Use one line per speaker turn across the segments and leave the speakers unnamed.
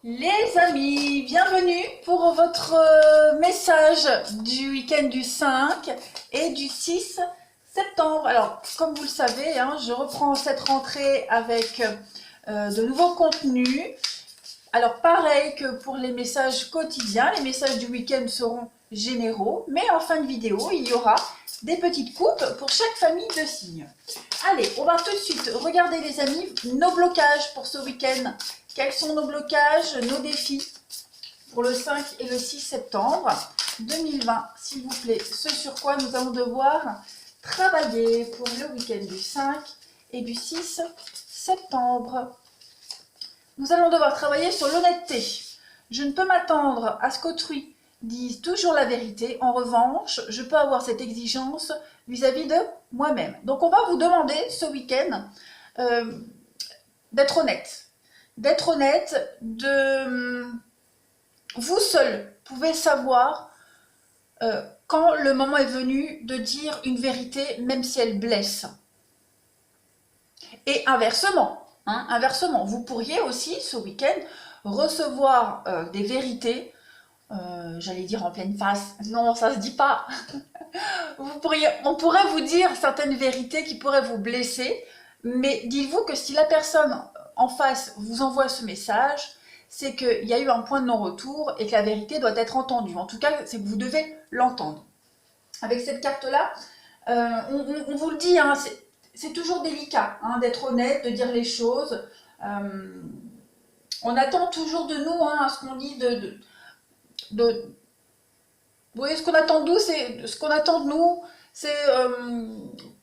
Les amis, bienvenue pour votre message du week-end du 5 et du 6 septembre. Alors, comme vous le savez, je reprends cette rentrée avec de nouveaux contenus. Alors, pareil que pour les messages quotidiens, les messages du week-end seront généraux, mais en fin de vidéo, il y aura des petites coupes pour chaque famille de signes. Allez, on va tout de suite regarder les amis, nos blocages pour ce week-end. Quels sont nos blocages, nos défis pour le 5 et le 6 septembre 2020, s'il vous plaît, ce sur quoi nous allons devoir travailler pour le week-end du 5 et du 6 septembre. Nous allons devoir travailler sur l'honnêteté. Je ne peux m'attendre à ce qu'autrui dise toujours la vérité. En revanche, je peux avoir cette exigence vis-à-vis de moi-même. Donc, on va vous demander ce week-end d'être honnête. D'être honnête, vous seul pouvez savoir quand le moment est venu de dire une vérité, même si elle blesse. Et inversement, vous pourriez aussi ce week-end recevoir des vérités, j'allais dire en pleine face, non ça se dit pas, on pourrait vous dire certaines vérités qui pourraient vous blesser, mais dites-vous que si la personne en face vous envoie ce message, c'est qu'il y a eu un point de non-retour et que la vérité doit être entendue. En tout cas, c'est que vous devez l'entendre. Avec cette carte-là, on vous le dit, c'est toujours délicat d'être honnête, de dire les choses. On attend toujours de nous à ce qu'on dit vous voyez, ce qu'on attend de nous, c'est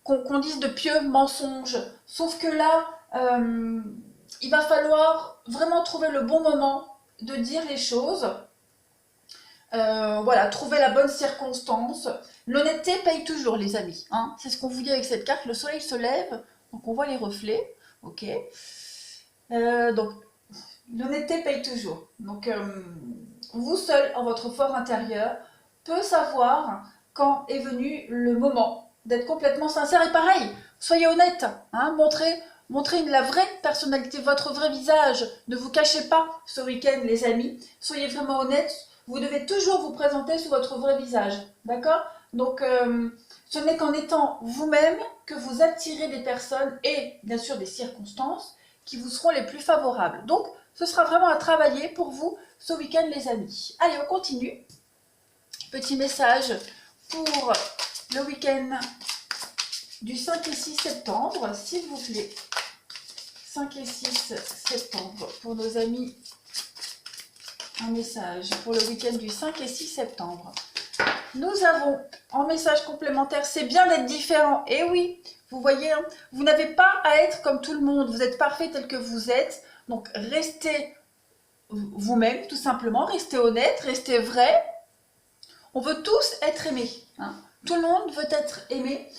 qu'on dise de pieux mensonges. Sauf que là, il va falloir vraiment trouver le bon moment de dire les choses. Voilà, trouver la bonne circonstance. L'honnêteté paye toujours, les amis. C'est ce qu'on vous dit avec cette carte. Le soleil se lève, donc on voit les reflets. Ok. Donc, l'honnêteté paye toujours. Donc, vous seul, en votre fort intérieur, peut savoir quand est venu le moment d'être complètement sincère. Et pareil, soyez honnête, montrez la vraie personnalité, votre vrai visage. Ne vous cachez pas ce week-end, les amis. Soyez vraiment honnête. Vous devez toujours vous présenter sous votre vrai visage. D'accord? Donc, ce n'est qu'en étant vous-même que vous attirez des personnes et bien sûr des circonstances qui vous seront les plus favorables. Donc, ce sera vraiment à travailler pour vous ce week-end, les amis. Allez, on continue. Petit message pour le week-end du 5 et 6 septembre, s'il vous plaît. 5 et 6 septembre pour nos amis. Un message pour le week-end du 5 et 6 septembre. Nous avons en message complémentaire, c'est bien d'être différent. Et oui, vous voyez, vous n'avez pas à être comme tout le monde. Vous êtes parfait tel que vous êtes. Donc, restez vous-même, tout simplement. Restez honnête, restez vrai. On veut tous être aimés. Tout le monde veut être aimé.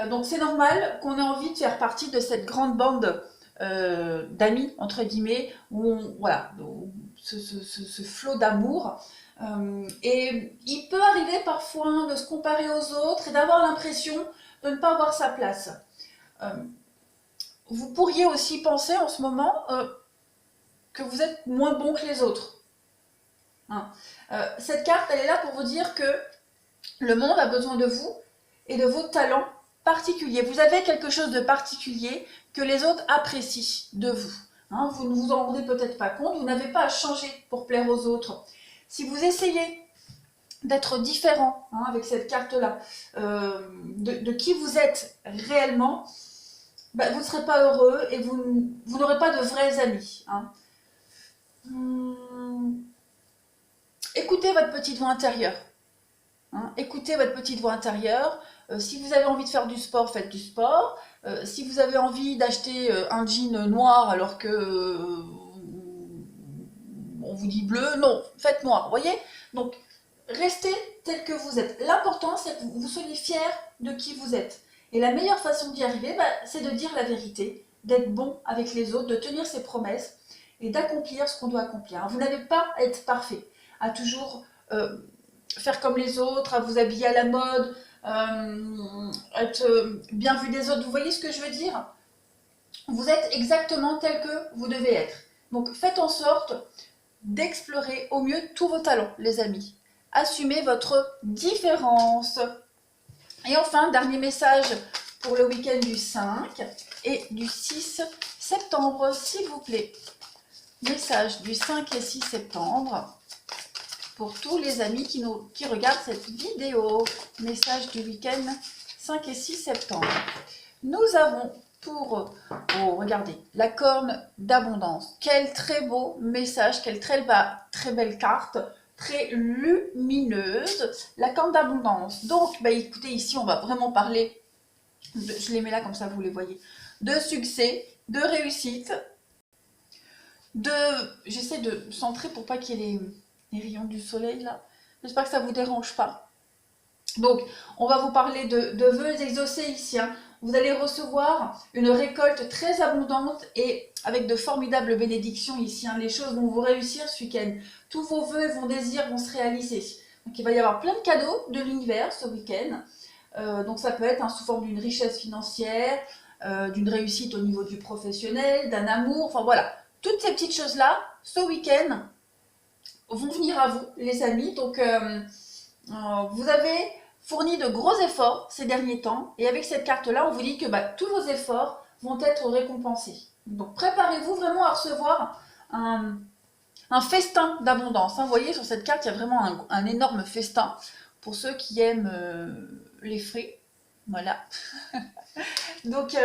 Donc, c'est normal qu'on ait envie de faire partie de cette grande bande d'amis, entre guillemets, où ce flot d'amour. Et il peut arriver parfois de se comparer aux autres et d'avoir l'impression de ne pas avoir sa place. Vous pourriez aussi penser en ce moment que vous êtes moins bon que les autres. Cette carte, elle est là pour vous dire que le monde a besoin de vous et de vos talents particuliers. Vous avez quelque chose de particulier que les autres apprécient de vous. Vous ne vous en rendez peut-être pas compte, vous n'avez pas à changer pour plaire aux autres. Si vous essayez d'être différent avec cette carte-là, de qui vous êtes réellement, vous ne serez pas heureux et vous n'aurez pas de vrais amis. Écoutez votre petite voix intérieure. Écoutez votre petite voix intérieure. Si vous avez envie de faire du sport, faites du sport. Si vous avez envie d'acheter un jean noir alors que on vous dit bleu, non, faites noir, vous voyez? Donc, restez tel que vous êtes. L'important, c'est que vous soyez fiers de qui vous êtes. Et la meilleure façon d'y arriver, c'est de dire la vérité, d'être bon avec les autres, de tenir ses promesses et d'accomplir ce qu'on doit accomplir. Vous n'avez pas à être parfait, à toujours faire comme les autres, à vous habiller à la mode, être bien vu des autres. Vous voyez ce que je veux dire? Vous êtes exactement tel que vous devez être. Donc faites en sorte d'explorer au mieux tous vos talents, les amis. Assumez votre différence. Et enfin, dernier message pour le week-end du 5 et du 6 septembre, s'il vous plaît. Message du 5 et 6 septembre pour tous les amis qui regardent cette vidéo. Message du week-end 5 et 6 septembre. Nous avons pour, oh, regardez, la corne d'abondance. Quel très beau message, quelle très belle carte, très lumineuse. La corne d'abondance. Donc, bah, écoutez, ici, on va vraiment parler, je les mets là comme ça, vous les voyez, de succès, de réussite, j'essaie de centrer pour pas qu'il y ait les rayons du soleil là. J'espère que ça vous dérange pas. Donc, on va vous parler de vœux exaucés ici. Hein. Vous allez recevoir une récolte très abondante et avec de formidables bénédictions ici. Hein. Les choses vont vous réussir ce week-end. Tous vos vœux et vos désirs vont se réaliser. Donc, il va y avoir plein de cadeaux de l'univers ce week-end. Donc, ça peut être sous forme d'une richesse financière, d'une réussite au niveau du professionnel, d'un amour. Enfin, voilà. Toutes ces petites choses-là, ce week-end, vont venir à vous, les amis. Donc, vous avez fourni de gros efforts ces derniers temps. Et avec cette carte-là, on vous dit que tous vos efforts vont être récompensés. Donc, préparez-vous vraiment à recevoir un festin d'abondance. Hein. Vous voyez, sur cette carte, il y a vraiment un énorme festin pour ceux qui aiment les frais. Voilà. Donc,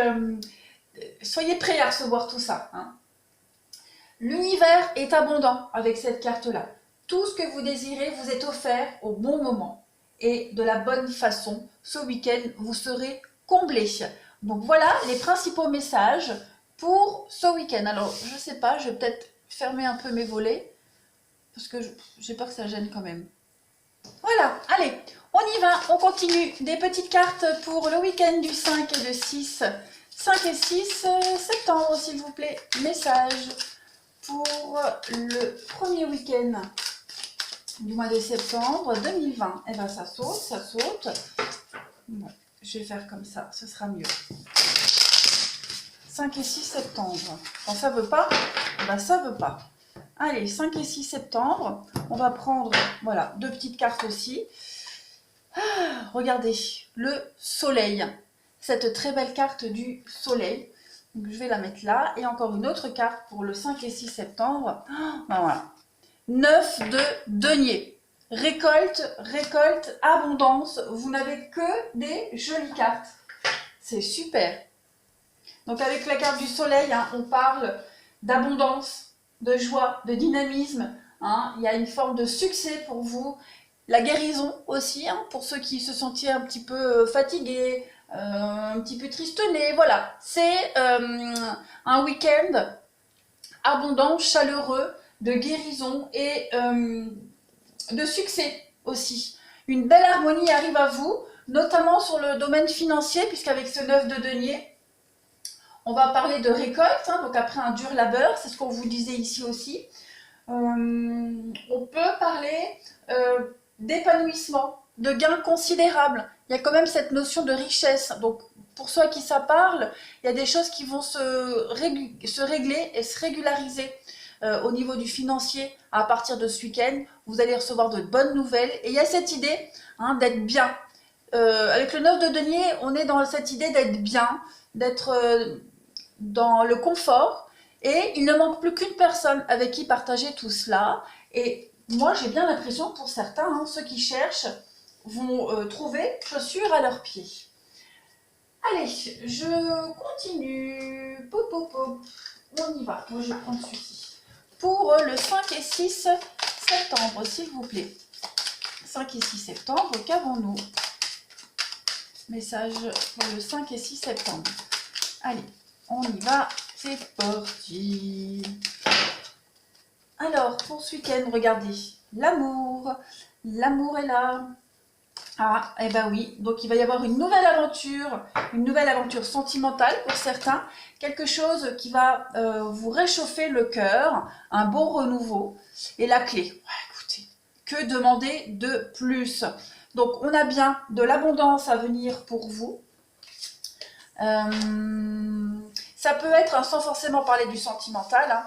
soyez prêts à recevoir tout ça. Hein. L'univers est abondant avec cette carte-là. Tout ce que vous désirez vous est offert au bon moment et de la bonne façon. Ce week-end, vous serez comblés. Donc voilà les principaux messages pour ce week-end. Alors, je ne sais pas, je vais peut-être fermer un peu mes volets parce que j'ai peur que ça gêne quand même. Voilà, allez, on y va, on continue. Des petites cartes pour le week-end du 5 et du 6. 5 et 6 septembre, s'il vous plaît. Message pour le premier week-end du mois de septembre 2020. Et bien ça saute, ça saute. Bon, je vais faire comme ça, ce sera mieux. 5 et 6 septembre. Quand ça veut pas, ben ça veut pas. Allez, 5 et 6 septembre. On va prendre, voilà, deux petites cartes aussi. Regardez, le soleil. Cette très belle carte du soleil. Donc, je vais la mettre là. Et encore une autre carte pour le 5 et 6 septembre. Ben voilà. 9 de denier. Récolte, récolte, abondance. Vous n'avez que des jolies cartes. C'est super. Donc avec la carte du soleil, hein, on parle d'abondance, de joie, de dynamisme. Hein. Il y a une forme de succès pour vous. La guérison aussi, hein, pour ceux qui se sentaient un petit peu fatigués, un petit peu tristonnés. Voilà, c'est un week-end abondant, chaleureux, de guérison et de succès aussi. Une belle harmonie arrive à vous, notamment sur le domaine financier, puisqu'avec ce 9 de denier, on va parler de récolte, hein, donc après un dur labeur, c'est ce qu'on vous disait ici aussi. On peut parler d'épanouissement, de gains considérables. Il y a quand même cette notion de richesse. Donc, pour ceux à qui ça parle, il y a des choses qui vont se régler et se régulariser au niveau du financier à partir de ce week-end. Vous allez recevoir de bonnes nouvelles. Et il y a cette idée d'être bien. Avec le 9 de denier, on est dans cette idée d'être bien, d'être dans le confort. Et il ne manque plus qu'une personne avec qui partager tout cela. Et moi, j'ai bien l'impression, pour certains, ceux qui cherchent vont trouver chaussures à leurs pieds. Allez, je continue. Pop, pop, pop. On y va. Moi, je vais prendre celui-ci. Pour le 5 et 6 septembre, s'il vous plaît. 5 et 6 septembre, qu'avons-nous? Message pour le 5 et 6 septembre. Allez, on y va. C'est parti. Alors, pour ce week-end, regardez. L'amour. L'amour est là. Ah, eh ben oui. Donc, il va y avoir une nouvelle aventure sentimentale pour certains. Quelque chose qui va vous réchauffer le cœur. Un beau renouveau. Et la clé. Ouais, écoutez, que demander de plus? Donc, on a bien de l'abondance à venir pour vous. Ça peut être, sans forcément parler du sentimental,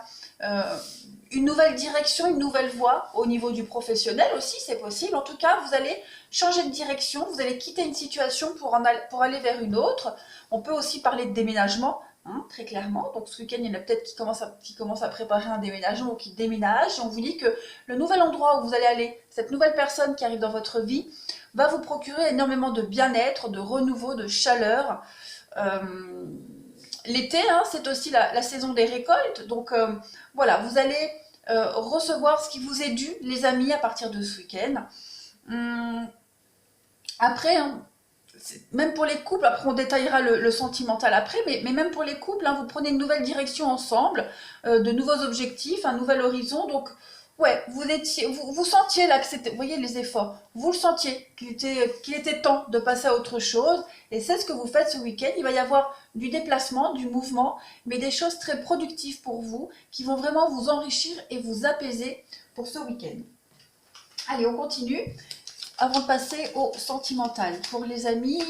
une nouvelle direction, une nouvelle voie au niveau du professionnel aussi, c'est possible. En tout cas, vous allez changer de direction, vous allez quitter une situation pour aller vers une autre. On peut aussi parler de déménagement, hein, très clairement. Donc ce week-end, il y en a peut-être qui commencent à préparer un déménagement ou qui déménagent. On vous dit que le nouvel endroit où vous allez aller, cette nouvelle personne qui arrive dans votre vie, va vous procurer énormément de bien-être, de renouveau, de chaleur. L'été, hein, c'est aussi la saison des récoltes. Donc voilà, vous allez recevoir ce qui vous est dû, les amis, à partir de ce week-end. Après, hein, même pour les couples, après on détaillera le sentimental après, mais même pour les couples, hein, vous prenez une nouvelle direction ensemble, de nouveaux objectifs, un nouvel horizon. Donc, ouais, vous sentiez là que c'était, vous voyez les efforts, vous le sentiez qu'il était temps de passer à autre chose, et c'est ce que vous faites ce week-end. Il va y avoir du déplacement, du mouvement, mais des choses très productives pour vous, qui vont vraiment vous enrichir et vous apaiser pour ce week-end. Allez, on continue. Avant de passer au sentimental, pour les amis,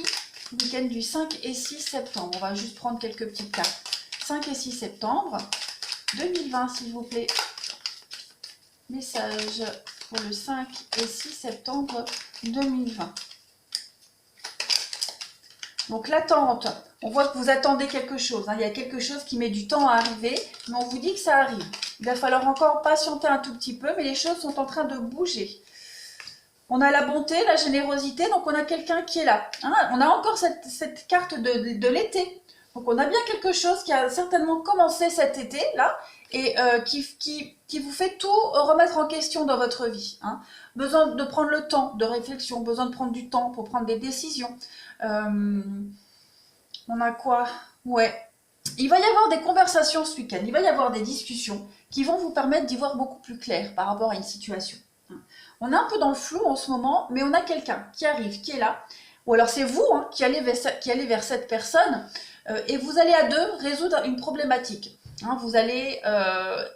week-end du 5 et 6 septembre, on va juste prendre quelques petites cartes. 5 et 6 septembre 2020, s'il vous plaît. Message pour le 5 et 6 septembre 2020. Donc l'attente, on voit que vous attendez quelque chose, hein. Il y a quelque chose qui met du temps à arriver, mais on vous dit que ça arrive. Il va falloir encore patienter un tout petit peu, mais les choses sont en train de bouger. On a la bonté, la générosité, donc on a quelqu'un qui est là. Hein, on a encore cette carte de l'été. Donc on a bien quelque chose qui a certainement commencé cet été, là, et qui vous fait tout remettre en question dans votre vie. Hein. Besoin de prendre le temps de réflexion, besoin de prendre du temps pour prendre des décisions. On a quoi? Ouais. Il va y avoir des conversations ce week-end, il va y avoir des discussions qui vont vous permettre d'y voir beaucoup plus clair par rapport à une situation. On est un peu dans le flou en ce moment, mais on a quelqu'un qui arrive, qui est là. Ou alors c'est vous hein, qui allez vers cette personne et vous allez à deux résoudre une problématique. Hein, vous allez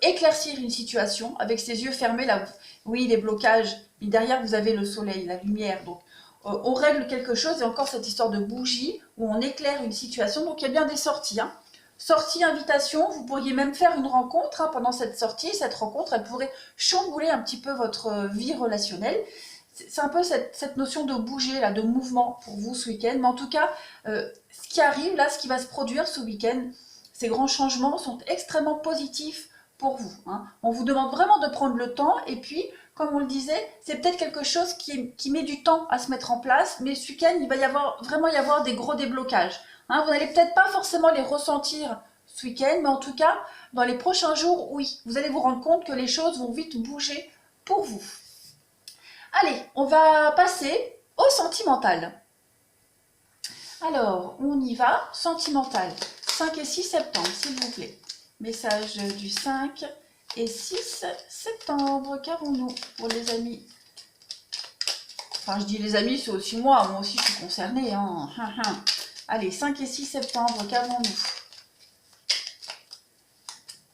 éclaircir une situation avec ses yeux fermés. Là, oui, les blocages, mais derrière vous avez le soleil, la lumière. Donc on règle quelque chose et encore cette histoire de bougie où on éclaire une situation. Donc il y a bien des sorties. Hein. Sortie, invitation, vous pourriez même faire une rencontre hein, pendant cette sortie. Cette rencontre, elle pourrait chambouler un petit peu votre vie relationnelle. C'est un peu cette notion de bouger, là, de mouvement pour vous ce week-end. Mais en tout cas, ce qui arrive, là, ce qui va se produire ce week-end, ces grands changements sont extrêmement positifs pour vous. Hein. On vous demande vraiment de prendre le temps. Et puis, comme on le disait, c'est peut-être quelque chose qui met du temps à se mettre en place. Mais ce week-end, il va vraiment y avoir des gros déblocages. Hein, vous n'allez peut-être pas forcément les ressentir ce week-end, mais en tout cas, dans les prochains jours, oui, vous allez vous rendre compte que les choses vont vite bouger pour vous. Allez, on va passer au sentimental. Alors, on y va, sentimental. 5 et 6 septembre, s'il vous plaît. Message du 5 et 6 septembre. Qu'avons-nous pour les amis? Enfin, je dis les amis, c'est aussi moi aussi je suis concernée. Hein. Allez, 5 et 6 septembre, qu'avons-nous?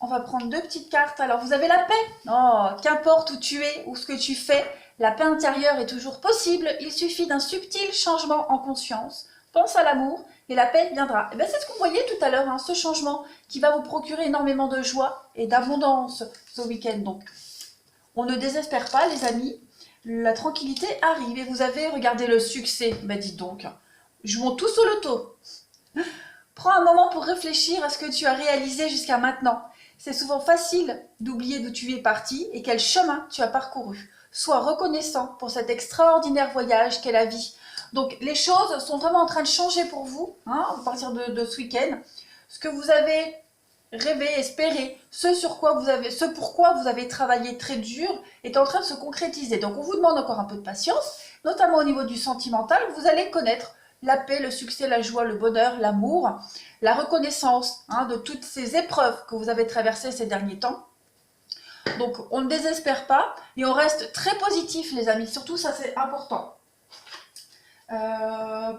On va prendre deux petites cartes. Alors, vous avez la paix. Oh, qu'importe où tu es ou ce que tu fais, la paix intérieure est toujours possible. Il suffit d'un subtil changement en conscience. Pense à l'amour et la paix viendra. Et bien, c'est ce qu'on voyait tout à l'heure, hein, ce changement qui va vous procurer énormément de joie et d'abondance ce week-end. Donc, on ne désespère pas, les amis. La tranquillité arrive et vous avez regardé le succès. Ben, dites donc, jouons tous au loto. Prends un moment pour réfléchir à ce que tu as réalisé jusqu'à maintenant. C'est souvent facile d'oublier d'où tu es parti et quel chemin tu as parcouru. Sois reconnaissant pour cet extraordinaire voyage qu'est la vie. Donc les choses sont vraiment en train de changer pour vous, hein, à partir de ce week-end. Ce que vous avez rêvé, espéré, ce pourquoi vous avez travaillé très dur est en train de se concrétiser. Donc on vous demande encore un peu de patience, notamment au niveau du sentimental. Vous allez connaître la paix, le succès, la joie, le bonheur, l'amour, la reconnaissance hein, de toutes ces épreuves que vous avez traversées ces derniers temps. Donc on ne désespère pas et on reste très positif les amis, surtout ça c'est important. Là,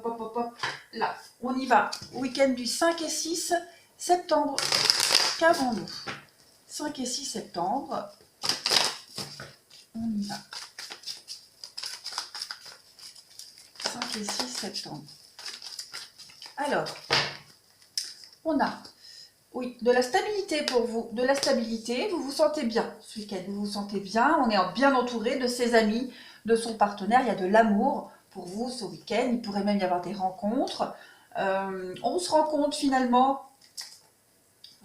on y va, week-end du 5 et 6 septembre, qu'avons-nous? 5 et 6 septembre, on y va. 5 et 6 septembre. Alors, on a, oui, de la stabilité pour vous. De la stabilité, vous vous sentez bien ce week-end. Vous vous sentez bien, on est bien entouré de ses amis, de son partenaire. Il y a de l'amour pour vous ce week-end. Il pourrait même y avoir des rencontres. On se rend compte finalement...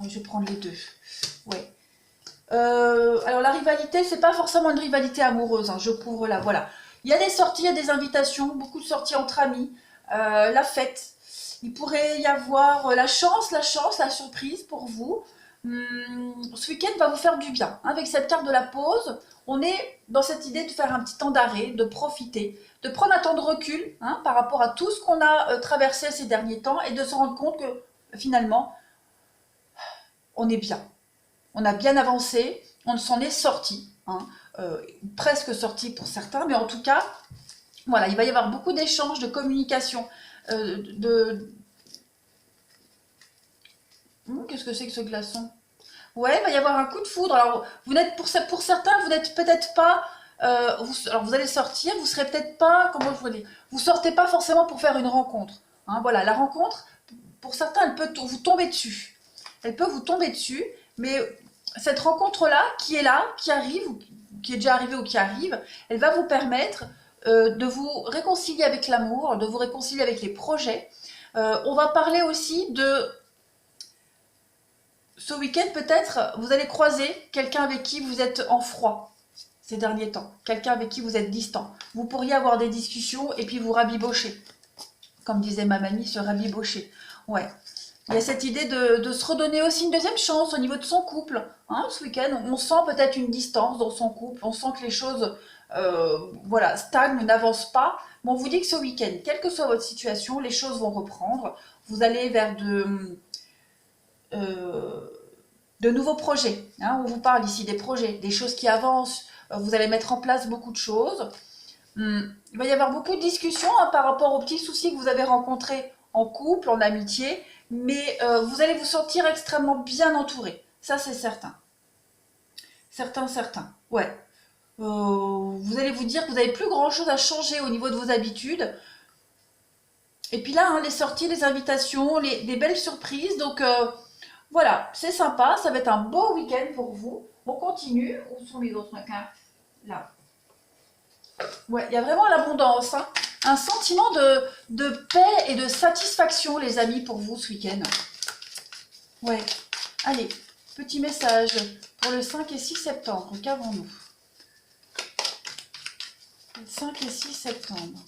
Je vais prendre les deux. Ouais. Alors la rivalité, c'est pas forcément une rivalité amoureuse, hein, je couvre là, voilà. Il y a des sorties, il y a des invitations, beaucoup de sorties entre amis, la fête. Il pourrait y avoir la chance, la surprise pour vous. Ce week-end va vous faire du bien. Avec cette carte de la pause, on est dans cette idée de faire un petit temps d'arrêt, de profiter, de prendre un temps de recul hein, par rapport à tout ce qu'on a traversé ces derniers temps et de se rendre compte que finalement, on est bien. On a bien avancé, on s'en est sorti, hein, presque sorti pour certains, mais en tout cas, voilà, il va y avoir beaucoup d'échanges, de communication, qu'est-ce que c'est que ce glaçon? Ouais, il va y avoir un coup de foudre. Alors, vous n'êtes pour certains, vous n'êtes peut-être pas. Alors, vous allez sortir, vous serez peut-être pas. Comment je vous dire? Vous sortez pas forcément pour faire une rencontre. Hein, voilà, la rencontre, pour certains, elle peut vous tomber dessus. Elle peut vous tomber dessus, mais cette rencontre-là, qui arrive, ou qui est déjà arrivée ou qui arrive, elle va vous permettre de vous réconcilier avec l'amour, de vous réconcilier avec les projets. On va parler aussi de ce week-end, peut-être, vous allez croiser quelqu'un avec qui vous êtes en froid ces derniers temps, quelqu'un avec qui vous êtes distant. Vous pourriez avoir des discussions et puis vous rabibocher. Comme disait ma mamie, se rabibocher. Ouais. Il y a cette idée de se redonner aussi une deuxième chance au niveau de son couple. Hein, ce week-end, on sent peut-être une distance dans son couple, on sent que les choses voilà, stagnent, n'avancent pas. Mais on vous dit que ce week-end, quelle que soit votre situation, les choses vont reprendre. Vous allez vers de nouveaux projets. Hein, on vous parle ici des projets, des choses qui avancent. Vous allez mettre en place beaucoup de choses. Il va y avoir beaucoup de discussions hein, par rapport aux petits soucis que vous avez rencontrés en couple, en amitié, mais vous allez vous sentir extrêmement bien entouré. Ça, c'est certain. Certain. Ouais. Vous allez vous dire que vous n'avez plus grand-chose à changer au niveau de vos habitudes. Et puis là, hein, les sorties, les invitations, les belles surprises. Donc, voilà, c'est sympa. Ça va être un beau week-end pour vous. On continue. Où sont les autres cartes? Là. Ouais, il y a vraiment l'abondance. Hein. Un sentiment de paix et de satisfaction, les amis, pour vous ce week-end. Ouais. Allez, petit message pour le 5 et 6 septembre. Qu'avons-nous? 5 et 6 septembre.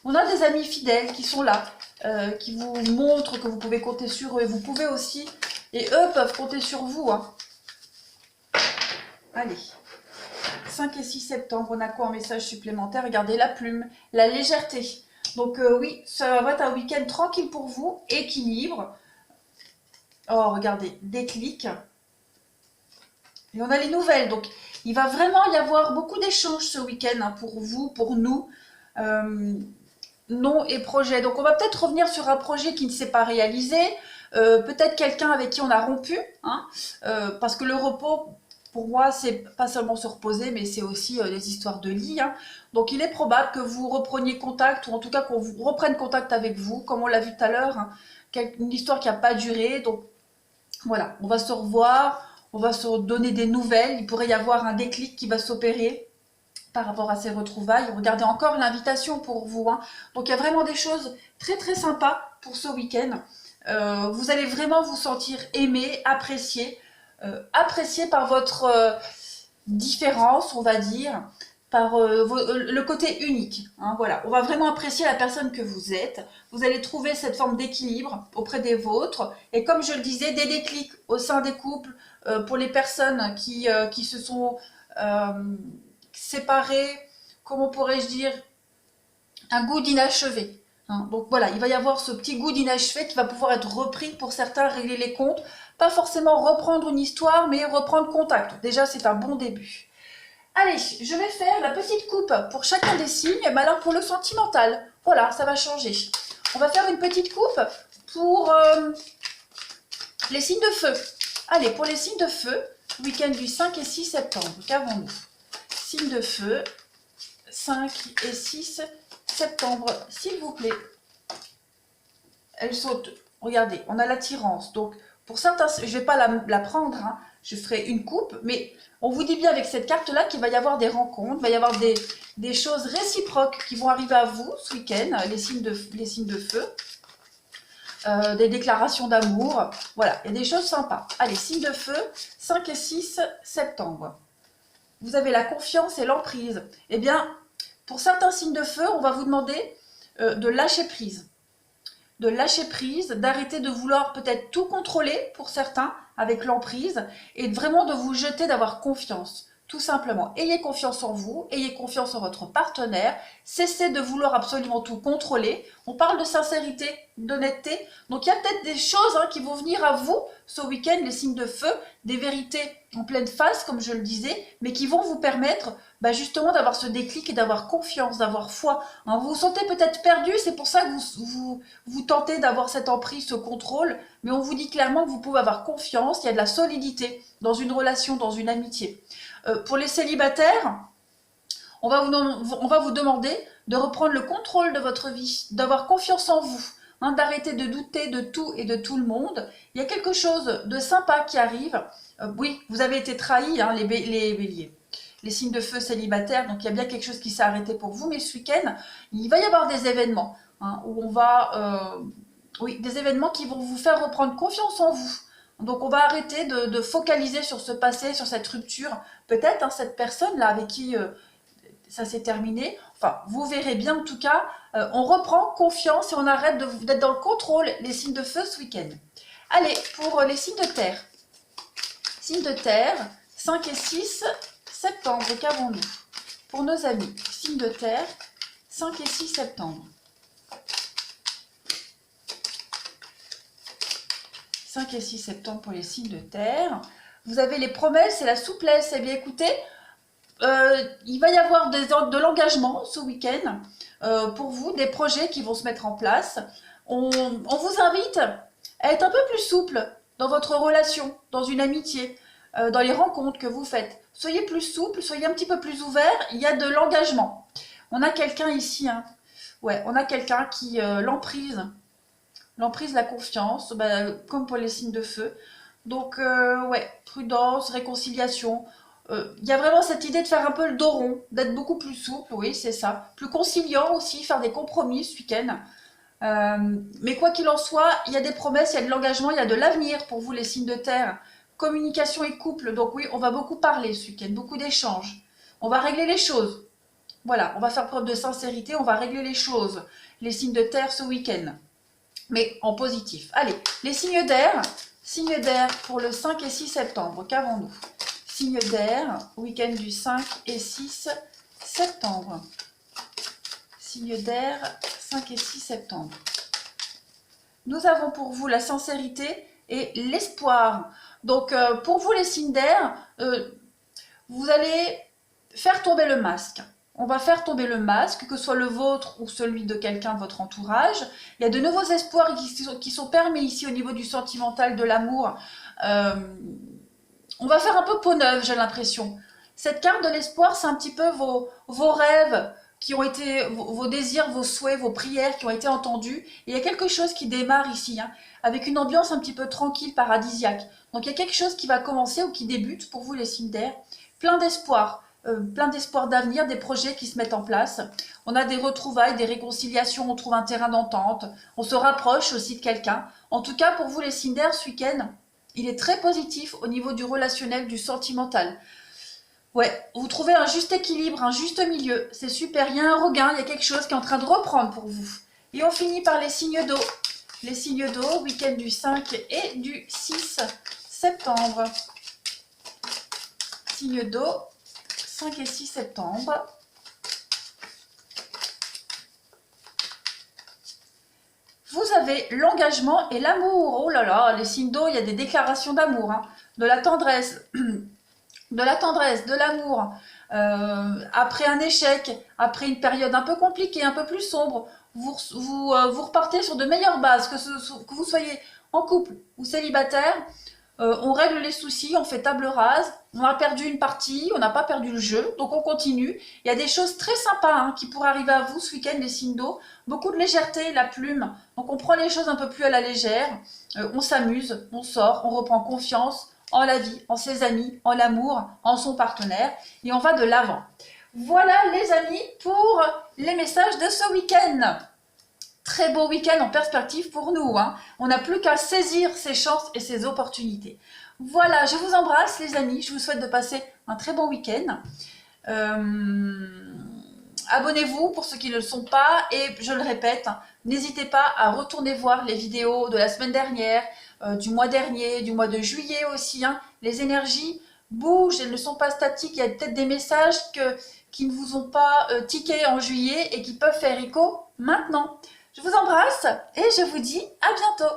On a des amis fidèles qui sont là, qui vous montrent que vous pouvez compter sur eux. Et vous pouvez aussi, et eux peuvent compter sur vous. Hein. Allez. 5 et 6 septembre, on a quoi en message supplémentaire? Regardez la plume, la légèreté. Donc oui, ça va être un week-end tranquille pour vous, équilibre. Oh, regardez, déclic. Et on a les nouvelles, donc il va vraiment y avoir beaucoup d'échanges ce week-end hein, pour vous, pour nous. Nom et projet. Donc on va peut-être revenir sur un projet qui ne s'est pas réalisé. Peut-être quelqu'un avec qui on a rompu. Hein, parce que le repos... Pour moi, c'est pas seulement se reposer, mais c'est aussi des histoires de lit. Hein. Donc, il est probable que vous repreniez contact, ou en tout cas qu'on vous reprenne contact avec vous, comme on l'a vu tout à l'heure. Hein. Une histoire qui n'a pas duré. Donc, voilà, on va se revoir, on va se donner des nouvelles. Il pourrait y avoir un déclic qui va s'opérer par rapport à ces retrouvailles. Regardez encore l'invitation pour vous. Hein. Donc, il y a vraiment des choses très, très sympas pour ce week-end. Vous allez vraiment vous sentir aimé, apprécié. Apprécié par votre différence, on va dire, par le côté unique. Hein, voilà. On va vraiment apprécier la personne que vous êtes. Vous allez trouver cette forme d'équilibre auprès des vôtres. Et comme je le disais, des déclics au sein des couples pour les personnes qui se sont séparées, comment pourrais-je dire, un goût d'inachevé. Hein. Donc voilà, il va y avoir ce petit goût d'inachevé qui va pouvoir être repris pour certains, régler les comptes. Pas forcément reprendre une histoire, mais reprendre contact. Déjà, c'est un bon début. Allez, je vais faire la petite coupe pour chacun des signes, mais alors pour le sentimental. Voilà, ça va changer. On va faire une petite coupe pour les signes de feu. Allez, pour les signes de feu, week-end du 5 et 6 septembre. Qu'avons-nous? Signes de feu, 5 et 6 septembre, s'il vous plaît. Elles sautent. Regardez, on a l'attirance. Donc, pour certains, je ne vais pas la prendre, hein, je ferai une coupe, mais on vous dit bien avec cette carte-là qu'il va y avoir des rencontres, il va y avoir des choses réciproques qui vont arriver à vous ce week-end, les signes de feu, des déclarations d'amour, voilà, il y a des choses sympas. Allez, signes de feu, 5 et 6 septembre. Vous avez la confiance et l'emprise. Eh bien, pour certains signes de feu, on va vous demander de lâcher prise. De lâcher prise, d'arrêter de vouloir peut-être tout contrôler pour certains avec l'emprise et vraiment de vous jeter, d'avoir confiance. Tout simplement, ayez confiance en vous, ayez confiance en votre partenaire, cessez de vouloir absolument tout contrôler. On parle de sincérité, d'honnêteté, donc il y a peut-être des choses qui vont venir à vous ce week-end, les signes de feu, des vérités en pleine face, comme je le disais, mais qui vont vous permettre justement d'avoir ce déclic et d'avoir confiance, d'avoir foi. Vous vous sentez peut-être perdu, c'est pour ça que vous tentez d'avoir cette emprise, ce contrôle, mais on vous dit clairement que vous pouvez avoir confiance, il y a de la solidité dans une relation, dans une amitié. Pour les célibataires, on va vous demander de reprendre le contrôle de votre vie, d'avoir confiance en vous, d'arrêter de douter de tout et de tout le monde. Il y a quelque chose de sympa qui arrive. Oui, vous avez été trahis, les béliers, les signes de feu célibataires, donc il y a bien quelque chose qui s'est arrêté pour vous, mais ce week-end, il va y avoir des événements où on va... oui, des événements qui vont vous faire reprendre confiance en vous. Donc on va arrêter de focaliser sur ce passé, sur cette rupture. Peut-être cette personne-là avec qui ça s'est terminé. Enfin, vous verrez bien en tout cas, on reprend confiance et on arrête d'être dans le contrôle, les signes de feu ce week-end. Allez, pour les signes de terre. Signes de terre, 5 et 6 septembre, qu'avons-nous? Pour nos amis, signes de terre, 5 et 6 septembre. 5 et 6 septembre pour les signes de terre. Vous avez les promesses et la souplesse. Eh bien écoutez, il va y avoir de l'engagement ce week-end pour vous, des projets qui vont se mettre en place. On vous invite à être un peu plus souple dans votre relation, dans une amitié, dans les rencontres que vous faites. Soyez plus souple, soyez un petit peu plus ouvert, il y a de l'engagement. On a quelqu'un ici, ouais, on a quelqu'un qui, l'emprise, la confiance, comme pour les signes de feu. Donc, ouais, prudence, réconciliation. Il y a vraiment cette idée de faire un peu le dos rond, d'être beaucoup plus souple, oui, c'est ça. Plus conciliant aussi, faire des compromis ce week-end. Mais quoi qu'il en soit, il y a des promesses, il y a de l'engagement, il y a de l'avenir pour vous, les signes de terre. Communication et couple, donc oui, on va beaucoup parler ce week-end, beaucoup d'échanges. On va régler les choses. Voilà, on va faire preuve de sincérité, on va régler les choses. Les signes de terre ce week-end. Mais en positif. Allez, les signes d'air pour le 5 et 6 septembre, qu'avons-nous? Signes d'air, week-end du 5 et 6 septembre. Signes d'air, 5 et 6 septembre. Nous avons pour vous la sincérité et l'espoir. Donc, pour vous les signes d'air, vous allez faire tomber le masque. On va faire tomber le masque, que ce soit le vôtre ou celui de quelqu'un de votre entourage. Il y a de nouveaux espoirs qui sont permis ici au niveau du sentimental, de l'amour. On va faire un peu peau neuve, j'ai l'impression. Cette carte de l'espoir, c'est un petit peu vos rêves qui ont été, vos désirs, vos souhaits, vos prières qui ont été entendus. Et il y a quelque chose qui démarre ici, avec une ambiance un petit peu tranquille, paradisiaque. Donc il y a quelque chose qui va commencer ou qui débute pour vous les signes d'air. Plein d'espoir d'avenir, des projets qui se mettent en place. On a des retrouvailles, des réconciliations, on trouve un terrain d'entente, on se rapproche aussi de quelqu'un. En tout cas, pour vous les signes d'air, ce week-end, il est très positif au niveau du relationnel, du sentimental. Ouais, vous trouvez un juste équilibre, un juste milieu, c'est super, il y a un regain, il y a quelque chose qui est en train de reprendre pour vous. Et on finit par les signes d'eau. Les signes d'eau, week-end du 5 et du 6 septembre. Signes d'eau, 5 et 6 septembre. Vous avez l'engagement et l'amour. Oh là là, les signes d'eau, il y a des déclarations d'amour, de la tendresse, de l'amour. Après un échec, après une période un peu compliquée, un peu plus sombre, vous repartez sur de meilleures bases, que vous soyez en couple ou célibataire. On règle les soucis, on fait table rase, on a perdu une partie, on n'a pas perdu le jeu, donc on continue. Il y a des choses très sympas qui pourraient arriver à vous ce week-end, les signes d'eau. Beaucoup de légèreté, la plume, donc on prend les choses un peu plus à la légère, on s'amuse, on sort, on reprend confiance en la vie, en ses amis, en l'amour, en son partenaire. Et on va de l'avant. Voilà les amis pour les messages de ce week-end. Très beau week-end en perspective pour nous. Hein. On n'a plus qu'à saisir ses chances et ses opportunités. Voilà, je vous embrasse les amis. Je vous souhaite de passer un très bon week-end. Abonnez-vous pour ceux qui ne le sont pas. Et je le répète, hein, n'hésitez pas à retourner voir les vidéos de la semaine dernière, du mois dernier, du mois de juillet aussi. Hein. Les énergies bougent, elles ne sont pas statiques. Il y a peut-être des messages qui ne vous ont pas tiqué en juillet et qui peuvent faire écho maintenant. Je vous embrasse et je vous dis à bientôt.